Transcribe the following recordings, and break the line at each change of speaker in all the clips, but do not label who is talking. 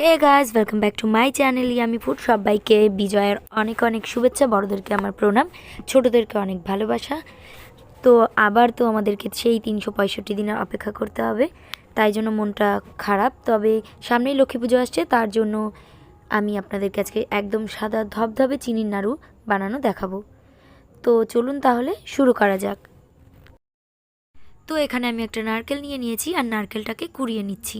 Hey guys, welcome back to my channel yummy food. সবাইকে বিজয়ের অনেক অনেক শুভেচ্ছা। বড়োদেরকে আমার প্রণাম, ছোটোদেরকে অনেক ভালোবাসা। তো আবার তো আমাদেরকে সেই 365 দিনের অপেক্ষা করতে হবে, তাই জন্য মনটা খারাপ। তবে সামনেই লক্ষ্মী পুজো আসছে, তার জন্য আমি আপনাদেরকে আজকে একদম সাদা ধবধবে চিনির নাড়ু বানানো দেখাবো। তো চলুন তাহলে শুরু করা যাক। তো এখানে আমি একটা নারকেল নিয়েছি আর নারকেলটাকে কুড়িয়ে নিচ্ছি।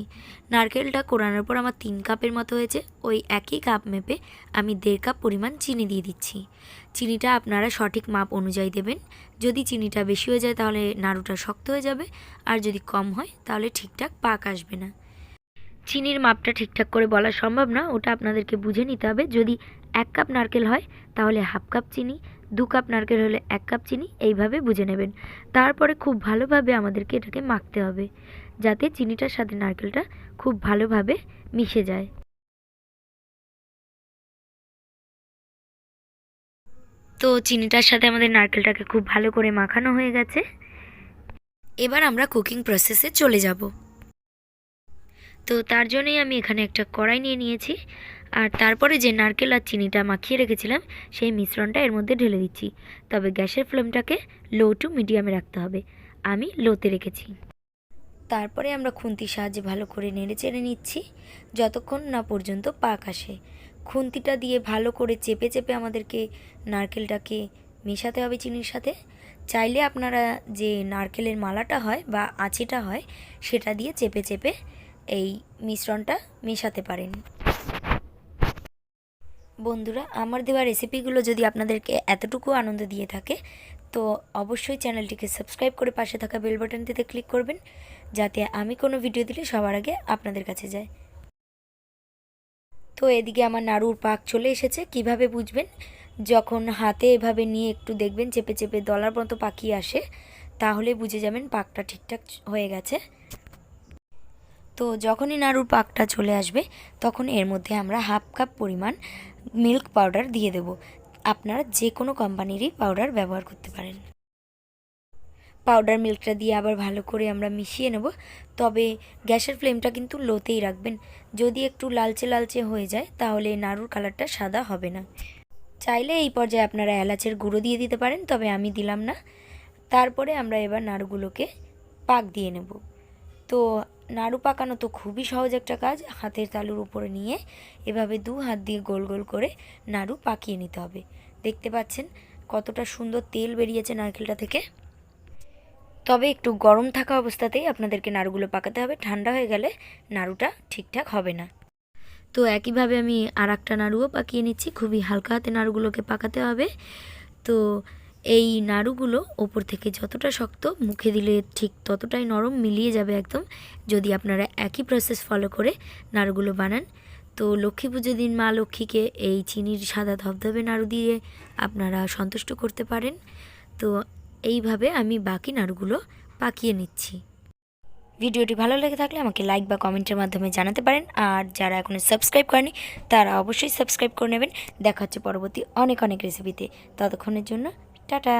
নারকেলটা কোরানোর পর আমার 3 কাপের মতো হয়েছে। ওই একই কাপ মেপে আমি 1.5 কাপ পরিমাণ চিনি দিয়ে দিচ্ছি। চিনিটা আপনারা সঠিক মাপ অনুযায়ী দেবেন। যদি চিনিটা বেশি হয়ে যায় তাহলে নাড়ুটা শক্ত হয়ে যাবে, আর যদি কম হয় তাহলে ঠিকঠাক পাক আসবে না। চিনির মাপটা ঠিকঠাক করে বলা সম্ভব না, ওটা আপনাদেরকে বুঝে নিতে হবে। যদি 1 কাপ নারকেল হয় তাহলে হাফ কাপ চিনি, 2 কাপ নারকেল হলে 1 কাপ চিনি, এইভাবে বুঝে নেবেন। তারপরে খুব ভালোভাবে আমাদেরকে এটাকে মাখতে হবে, যাতে চিনিটার সাথে নারকেলটা খুব ভালোভাবে মিশে যায়। তো চিনিটার সাথে আমাদের নারকেলটাকে খুব ভালো করে মাখানো হয়ে গেছে। এবার আমরা কুকিং প্রসেসে চলে যাব। তো তার জন্যই আমি এখানে একটা কড়াই নিয়ে নিয়েছি, আর তারপরে যে নারকেল আর চিনিটা মাখিয়ে রেখেছিলাম সেই মিশ্রণটা এর মধ্যে ঢেলে দিচ্ছি। তবে গ্যাসের ফ্লেমটাকে লো টু মিডিয়ামে রাখতে হবে, আমি লোতে রেখেছি। তারপরে আমরা খুন্তির সাহায্যে ভালো করে নেড়ে চেড়ে নিচ্ছি যতক্ষণ না পর্যন্ত পাক আসে। খুন্তিটা দিয়ে ভালো করে চেপে চেপে আমাদেরকে নারকেলটাকে মেশাতে হবে চিনির সাথে। চাইলে আপনারা যে নারকেলের মালাটা হয় বা আঁচিটা হয় সেটা দিয়ে চেপে চেপে এই মিশ্রণটা মেশাতে পারেন। বন্ধুরা, আমার দেওয়া রেসিপিগুলো যদি আপনাদেরকে এতটুকু আনন্দ দিয়ে থাকে তো অবশ্যই চ্যানেলটিকে সাবস্ক্রাইব করে পাশে থাকা বেল বাটনটিতে ক্লিক করবেন, যাতে আমি কোনো ভিডিও দিলে সবার আগে আপনাদের কাছে যায়। তো এদিকে আমার নাড়ুর পাক চলে এসেছে। কিভাবে বুঝবেন? যখন হাতে এভাবে নিয়ে একটু দেখবেন চেপে চেপে দলার মতো পাকিয়ে আসে, তাহলে বুঝে যাবেন পাকটা ঠিকঠাক হয়ে গেছে। তো যখনই নাড়ুর পাকটা চলে আসবে তখন এর মধ্যে আমরা হাফ কাপ পরিমাণ মিল্ক পাউডার দিয়ে দেব। আপনারা যে কোনো কোম্পানিরই পাউডার ব্যবহার করতে পারেন। পাউডার মিল্কটা দিয়ে আবার ভালো করে আমরা মিশিয়ে নেব। তবে গ্যাসের ফ্লেমটা কিন্তু লোতেই রাখবেন। যদি একটু লালচে লালচে হয়ে যায় তাহলে নাড়ুর কালারটা সাদা হবে না। চাইলে এই পর্যায়ে আপনারা এলাচের গুঁড়ো দিয়ে দিতে পারেন, তবে আমি দিলাম না। তারপরে আমরা এবার নাড়ুগুলোকে পাক দিয়ে নেব। তো নাড়ু পাকানো তো খুবই সহজ একটা কাজ। হাতের তালুর উপরে নিয়ে এভাবে 2 হাত দিয়ে গোল গোল করে নাড়ু পাকিয়ে নিতে হবে। দেখতে পাচ্ছেন কতটা সুন্দর তেল বেরিয়েছে নারকেলটা থেকে। তবে একটু গরম থাকা অবস্থাতেই আপনাদেরকে নাড়ুগুলো পাকাতে হবে, ঠান্ডা হয়ে গেলে নাড়ুটা ঠিকঠাক হবে না। তো একইভাবে আমি আর একটা নাড়ুও পাকিয়ে নিচ্ছি। খুবই হালকা হাতে নাড়ুগুলোকে পাকাতে হবে। তো এই নাড়ুগুলো ওপর থেকে যতটা শক্ত, মুখে দিলে ঠিক ততটাই নরম, মিলিয়ে যাবে একদম, যদি আপনারা একই প্রসেস ফলো করে নাড়ুগুলো বানান। তো লক্ষ্মী পুজোর দিন মা লক্ষ্মীকে এই চিনির সাদা ধবধবে নাড়ু দিয়ে আপনারা সন্তুষ্ট করতে পারেন। তো এইভাবে আমি বাকি নাড়ুগুলো পাকিয়ে নিচ্ছি। ভিডিওটি ভালো লেগে থাকলে আমাকে লাইক বা কমেন্টের মাধ্যমে জানাতে পারেন, আর যারা এখনও সাবস্ক্রাইব করেনি তারা অবশ্যই সাবস্ক্রাইব করে নেবেন। দেখা হচ্ছে পরবর্তী অনেক অনেক রেসিপিতে। ততক্ষণের জন্য টাটা।